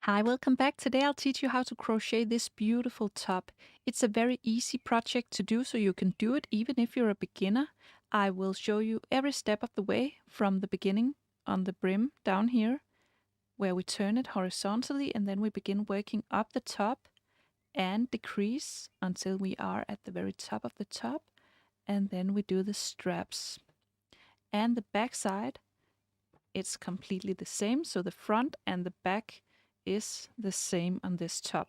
Hi, welcome back. Today I'll teach you how to crochet this beautiful top. It's a very easy project to do, so you can do it even if you're a beginner. I will show you every step of the way from the beginning on the brim down here, where we turn it horizontally and then we begin working up the top and decrease until we are at the very top of the top, and then we do the straps. And the back side, it's completely the same, so the front and the back is the same on this top.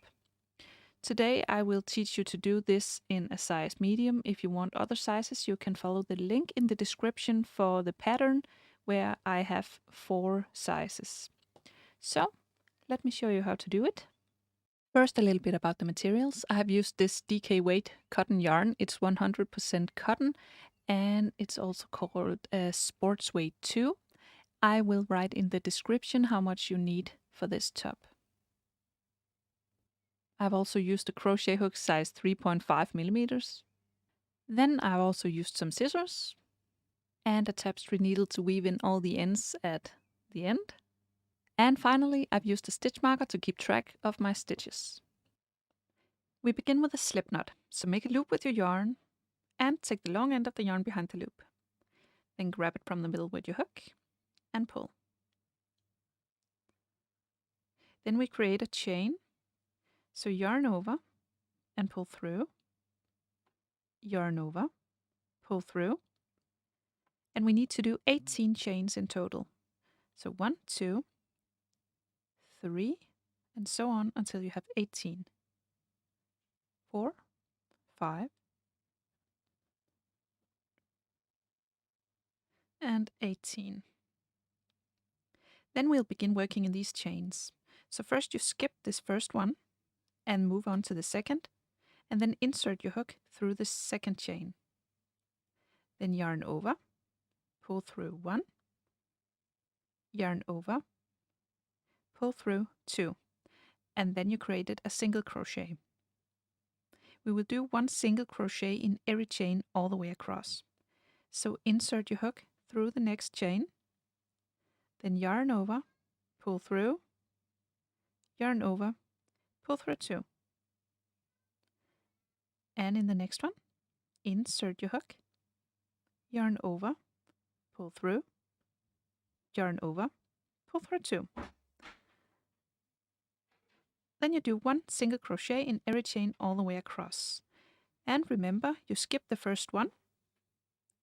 Today I will teach you to do this in a size medium. If you want other sizes, you can follow the link in the description for the pattern where I have 4 sizes. So let me show you how to do it. First, a little bit about the materials. I have used this DK weight cotton yarn. It's 100% cotton and it's also called sports weight 2. I will write in the description how much you need for this top. I've also used a crochet hook size 3.5 millimeters. Then I've also used some scissors and a tapestry needle to weave in all the ends at the end. And finally, I've used a stitch marker to keep track of my stitches. We begin with a slip knot, so make a loop with your yarn and take the long end of the yarn behind the loop. Then grab it from the middle with your hook and pull. Then we create a chain, so yarn over and pull through, yarn over, pull through, and we need to do 18 chains in total. So 1, 2, 3, and so on until you have 18. 4, 5, and 18. Then we'll begin working in these chains. So first you skip this first one and move on to the second, and then insert your hook through the second chain. Then yarn over, pull through 1, yarn over, pull through 2, and then you created a single crochet. We will do 1 single crochet in every chain all the way across. So insert your hook through the next chain, then yarn over, pull through, yarn over, pull through 2. And in the next one, insert your hook, yarn over, pull through, yarn over, pull through 2. Then you do 1 single crochet in every chain all the way across. And remember, you skip the first one,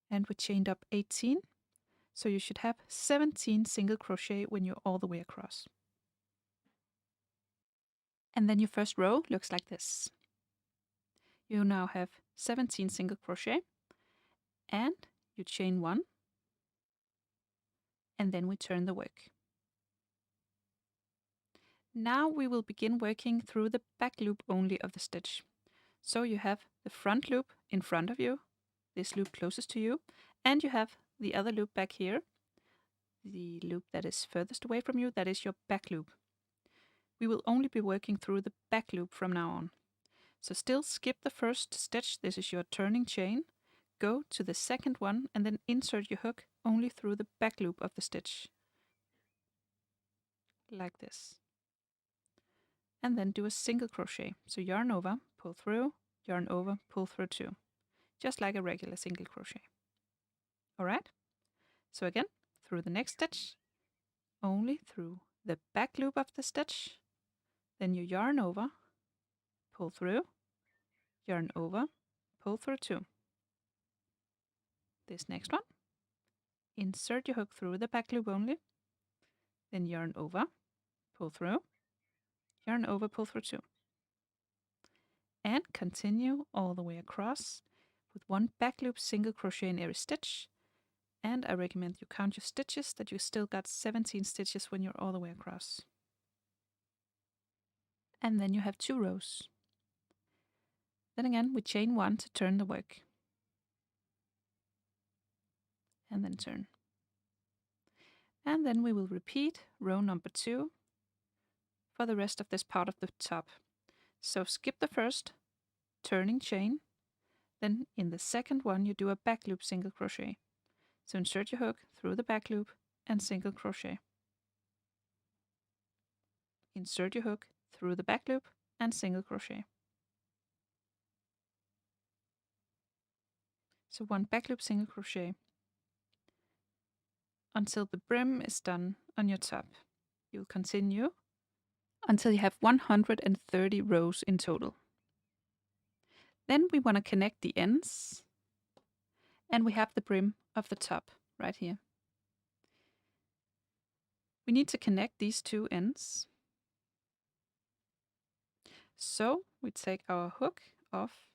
and we chained up 18, so you should have 17 single crochet when you're all the way across. And then your first row looks like this. You now have 17 single crochet, and you chain 1, and then we turn the work. Now we will begin working through the back loop only of the stitch. So you have the front loop in front of you, this loop closest to you, and you have the other loop back here, the loop that is furthest away from you, that is your back loop. We will only be working through the back loop from now on. So still skip the first stitch, this is your turning chain, go to the second one and then insert your hook only through the back loop of the stitch. Like this. And then do a single crochet. So yarn over, pull through, yarn over, pull through 2. Just like a regular single crochet. Alright? So again, through the next stitch, only through the back loop of the stitch, then you yarn over, pull through, yarn over, pull through 2. This next one, insert your hook through the back loop only, then yarn over, pull through, yarn over, pull through 2. And continue all the way across with 1 back loop single crochet in every stitch. And I recommend you count your stitches, that you still got 17 stitches when you're all the way across. And then you have 2 rows. Then again, we chain 1 to turn the work. And then turn. And then we will repeat row number 2 for the rest of this part of the top. So skip the first turning chain, then in the second one you do a back loop single crochet. So insert your hook through the back loop and single crochet. insert your hook through the back loop and single crochet. So 1 back loop, single crochet until the brim is done on your top. You'll continue until you have 130 rows in total. Then we want to connect the ends, and we have the brim of the top right here. We need to connect these 2 ends. So we take our hook off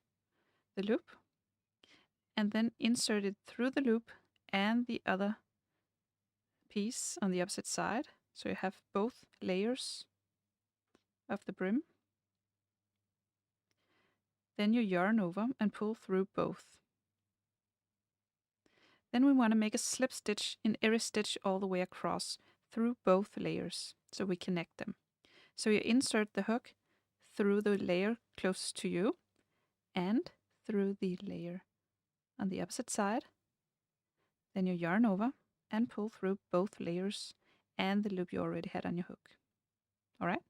the loop and then insert it through the loop and the other piece on the opposite side. So you have both layers of the brim. Then you yarn over and pull through both. Then we want to make a slip stitch in every stitch all the way across through both layers so we connect them. So you insert the hook through the layer closest to you and through the layer on the opposite side. Then you yarn over and pull through both layers and the loop you already had on your hook. Alright?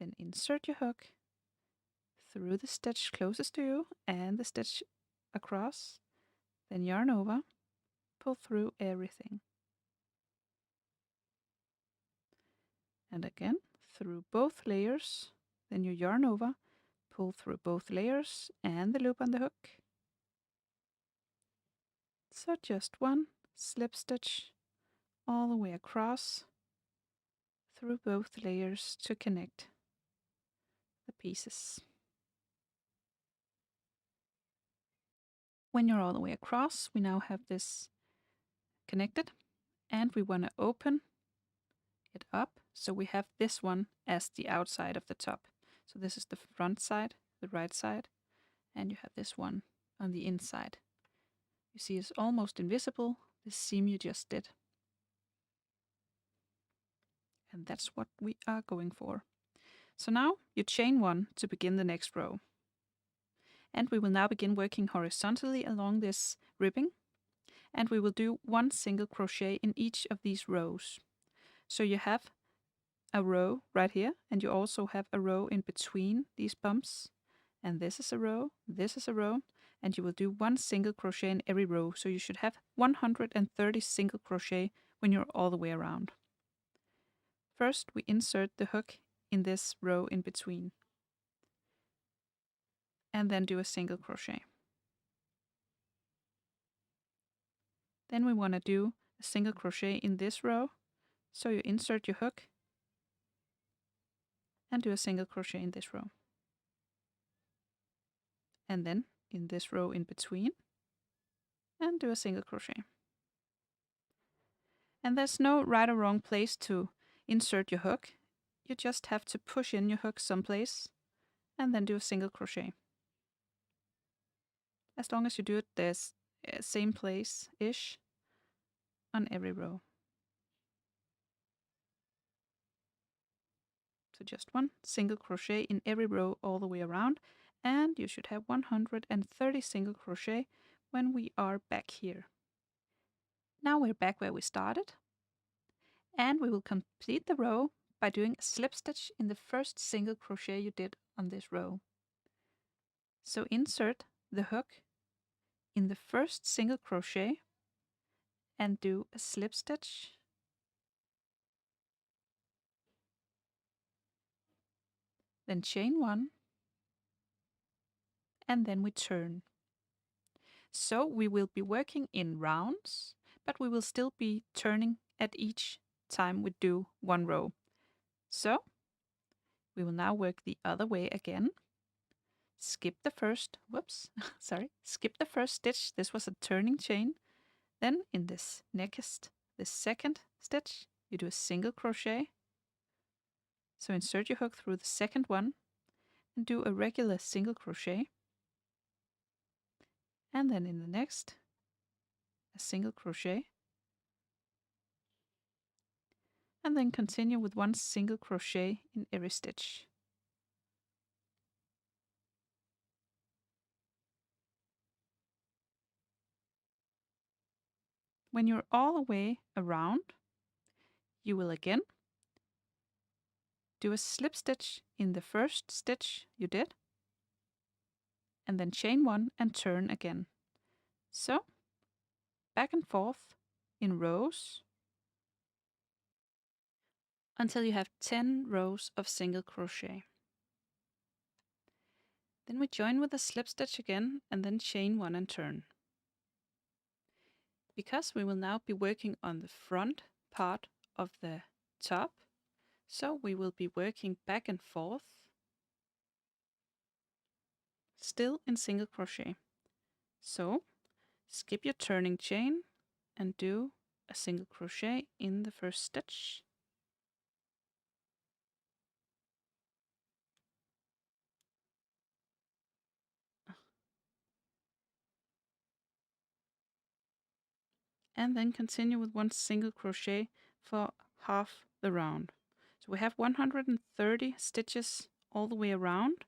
Then insert your hook through the stitch closest to you and the stitch across. Then yarn over, pull through everything. And again, through both layers. Then you yarn over, pull through both layers and the loop on the hook. So just 1 slip stitch all the way across through both layers to connect the pieces. When you're all the way across, we now have this connected, and we want to open it up so we have this one as the outside of the top. So this is the front side, the right side, and you have this one on the inside. You see it's almost invisible, this seam you just did. And that's what we are going for. So now you chain 1 to begin the next row. And we will now begin working horizontally along this ribbing, and we will do 1 single crochet in each of these rows. So you have a row right here, and you also have a row in between these bumps, and this is a row, and you will do 1 single crochet in every row. So you should have 130 single crochet when you're all the way around. First we insert the hook in this row in between, and then do a single crochet. Then we want to do a single crochet in this row, so you insert your hook and do a single crochet in this row. And then in this row in between, and do a single crochet. And there's no right or wrong place to insert your hook. You just have to push in your hook someplace and then do a single crochet. As long as you do it the same place-ish on every row. So just 1 single crochet in every row all the way around, and you should have 130 single crochet when we are back here. Now we're back where we started, and we will complete the row by doing a slip stitch in the first single crochet you did on this row. So insert the hook in the first single crochet and do a slip stitch, then chain 1, and then we turn. So we will be working in rounds, but we will still be turning at each time we do 1 row. So we will now work the other way again. Skip the first, skip the first stitch. This was a turning chain. Then in this second stitch, you do a single crochet. So insert your hook through the second one and do a regular single crochet. And then in the next, a single crochet. And then continue with 1 single crochet in every stitch. When you're all the way around, you will again do a slip stitch in the first stitch you did, and then chain 1 and turn again. So back and forth in rows until you have 10 rows of single crochet. Then we join with a slip stitch again and then chain 1 and turn. Because we will now be working on the front part of the top, so we will be working back and forth, still in single crochet. So skip your turning chain and do a single crochet in the first stitch. And then continue with 1 single crochet for half the round. So we have 130 stitches all the way around,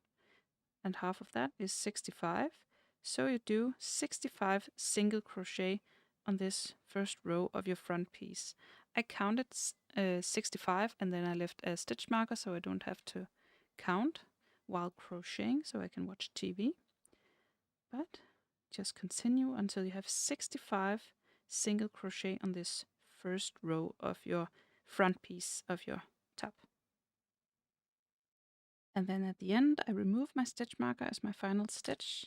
and half of that is 65. So you do 65 single crochet on this first row of your front piece. I counted 65 and then I left a stitch marker so I don't have to count while crocheting, so I can watch TV. But just continue until you have 65 single crochet on this first row of your front piece of your top. And then at the end I remove my stitch marker as my final stitch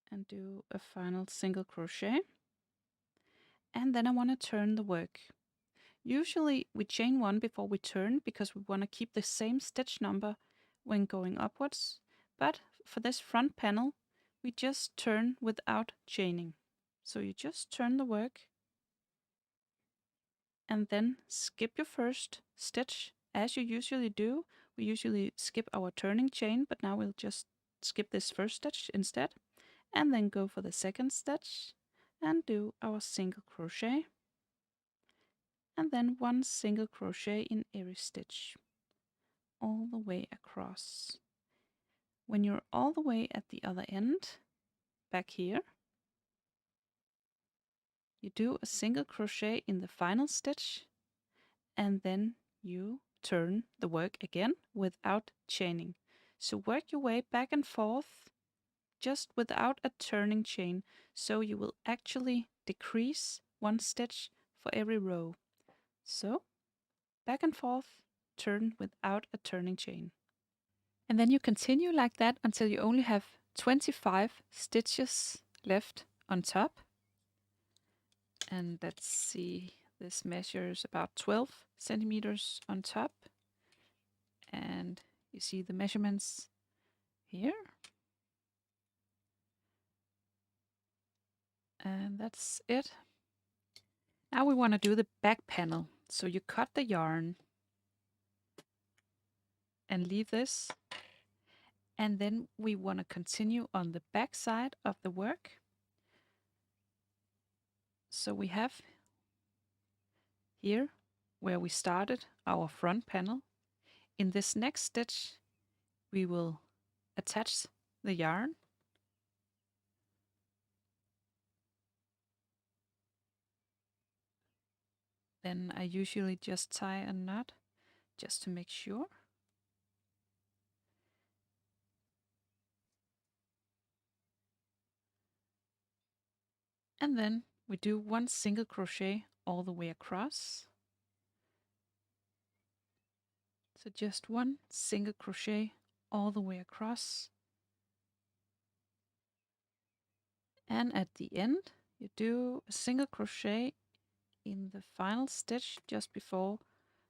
and do a final single crochet. And then I want to turn the work. Usually we chain 1 before we turn because we want to keep the same stitch number when going upwards, but for this front panel we just turn without chaining. So you just turn the work and then skip your first stitch as you usually do. We usually skip our turning chain, but now we'll just skip this first stitch instead, and then go for the second stitch and do our single crochet, and then 1 single crochet in every stitch all the way across. When you're all the way at the other end, back here, you do a single crochet in the final stitch, and then you turn the work again without chaining. So work your way back and forth just without a turning chain, so you will actually decrease 1 stitch for every row. So back and forth, turn without a turning chain. And then you continue like that until you only have 25 stitches left on top. And let's see, this measures about 12 centimeters on top. And you see the measurements here. And that's it. Now we want to do the back panel. So you cut the yarn and leave this. And then we want to continue on the back side of the work. So we have here where we started our front panel. In this next stitch, we will attach the yarn. Then I usually just tie a knot just to make sure. And then we do 1 single crochet all the way across. So just 1 single crochet all the way across. And at the end, you do a single crochet in the final stitch just before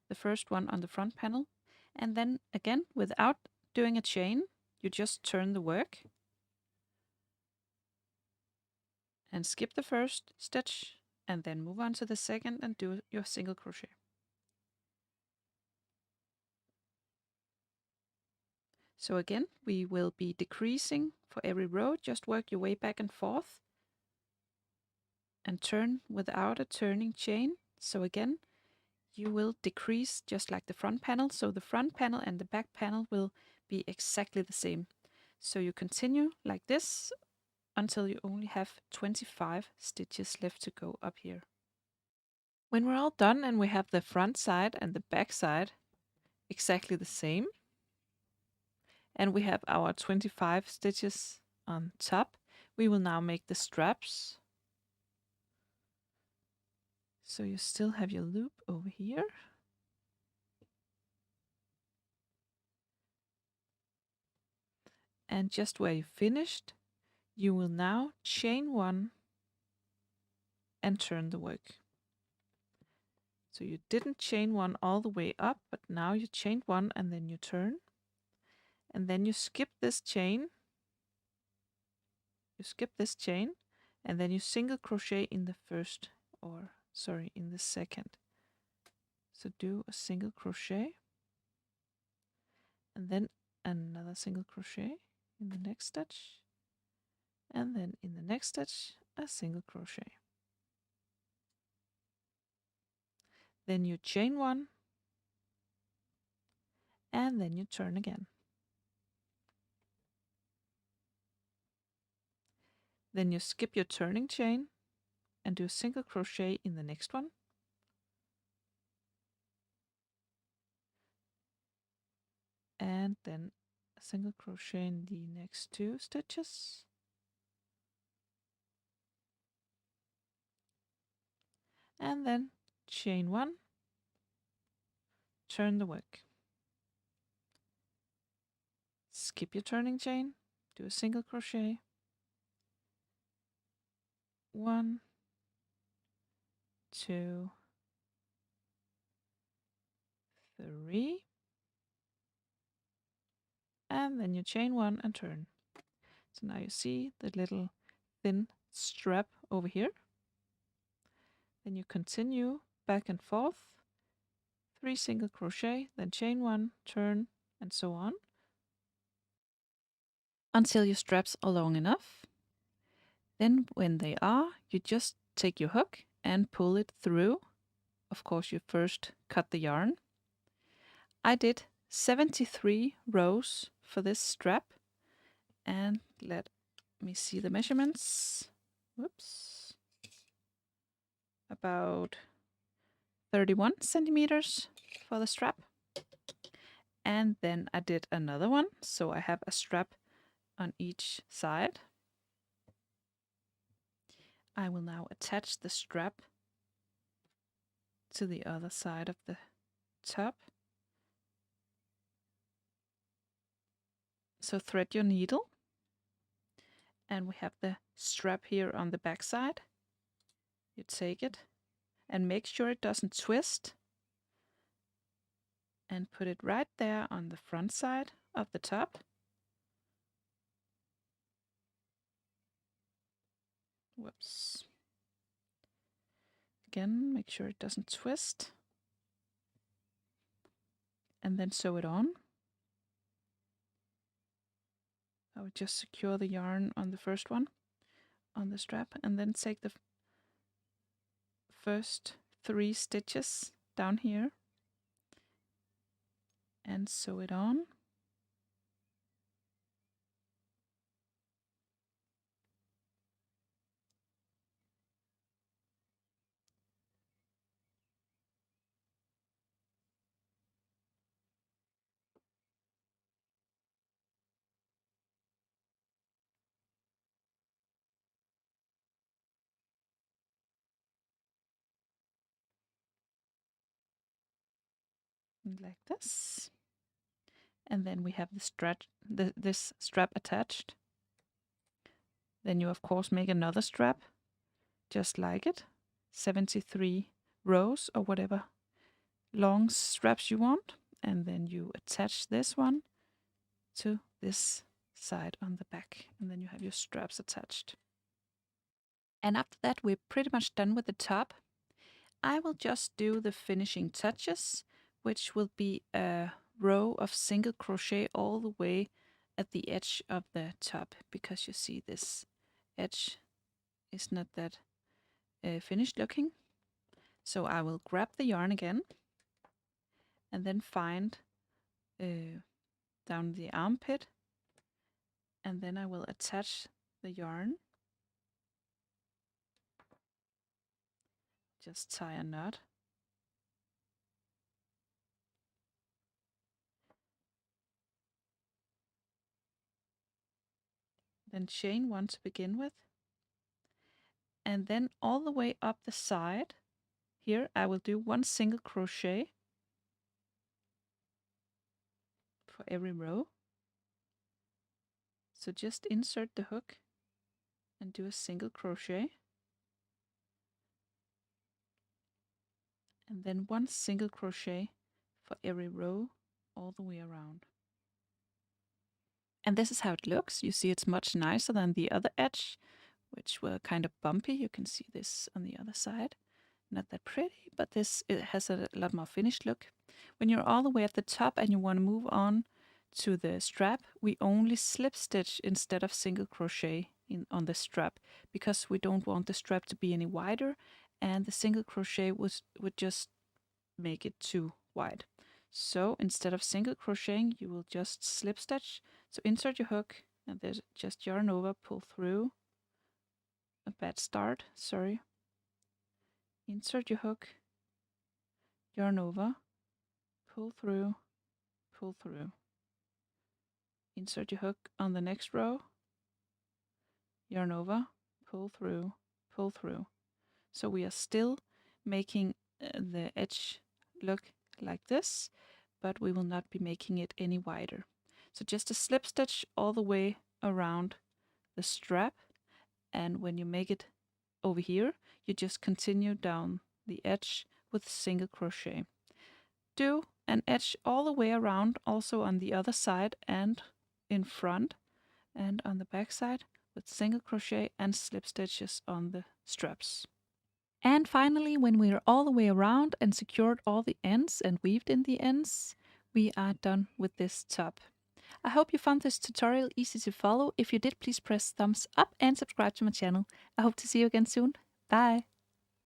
the first one on the front panel. And then again, without doing a chain, you just turn the work and skip the first stitch and then move on to the second and do your single crochet. So again, we will be decreasing for every row. Just work your way back and forth and turn without a turning chain. So again, you will decrease just like the front panel. So the front panel and the back panel will be exactly the same. So you continue like this until you only have 25 stitches left to go up here. When we're all done and we have the front side and the back side, exactly the same. And we have our 25 stitches on top. We will now make the straps. So you still have your loop over here. And just where you finished, you will now chain one and turn the work. So you didn't chain one all the way up, but now you chained one and then you turn. And then you skip this chain. You skip this chain and then you single crochet in the first, or sorry, in the second. So do a single crochet and then another single crochet in the next stitch, and then in the next stitch a single crochet. Then you chain one and then you turn again. Then you skip your turning chain and do a single crochet in the next one. And then a single crochet in the next two stitches. And then chain one, turn the work. Skip your turning chain, do a single crochet. 1, 2, 3, and then you chain one and turn. So now you see the little thin strap over here. Then you continue back and forth, 3 single crochet, then chain one, turn, and so on, until your straps are long enough. Then when they are, you just take your hook and pull it through. Of course, you first cut the yarn. I did 73 rows for this strap, and let me see the measurements. Whoops. About 31 centimeters for the strap. And then I did another one, so I have a strap on each side. I will now attach the strap to the other side of the top. So thread your needle, and we have the strap here on the back side. You take it and make sure it doesn't twist, and put it right there on the front side of the top. Whoops. Again, make sure it doesn't twist, and then sew it on. I would just secure the yarn on the first one on the strap, and then take the first 3 stitches down here and sew it on. Like this. And then we have this strap attached. Then you of course make another strap just like it, 73 rows or whatever long straps you want, and then you attach this one to this side on the back, and then you have your straps attached. And after that we're pretty much done with the top. I will just do the finishing touches, which will be a row of single crochet all the way at the edge of the top, because you see this edge is not that finished looking. So I will grab the yarn again and then find down the armpit, and then I will attach the yarn. Just tie a knot. then chain 1 to begin with, and then all the way up the side here I will do 1 single crochet for every row. So just insert the hook and do a single crochet, and then 1 single crochet for every row all the way around. And this is how it looks. You see it's much nicer than the other edge, which were kind of bumpy. You can see this on the other side. Not that pretty, but this it has a lot more finished look. When you're all the way at the top and you want to move on to the strap, we only slip stitch instead of single crochet on the strap, because we don't want the strap to be any wider, and the single crochet would just make it too wide. So instead of single crocheting, you will just slip stitch. So insert your hook and there's just yarn over, pull through. A bad start, sorry. Insert your hook, yarn over, pull through, pull through. Insert your hook on the next row, yarn over, pull through, pull through. So we are still making the edge look like this, but we will not be making it any wider. So just a slip stitch all the way around the strap, and when you make it over here, you just continue down the edge with single crochet. Do an edge all the way around also on the other side and in front and on the back side with single crochet and slip stitches on the straps. And finally, when we are all the way around and secured all the ends and weaved in the ends, we are done with this top. I hope you found this tutorial easy to follow. If you did, please press thumbs up and subscribe to my channel. I hope to see you again soon. Bye!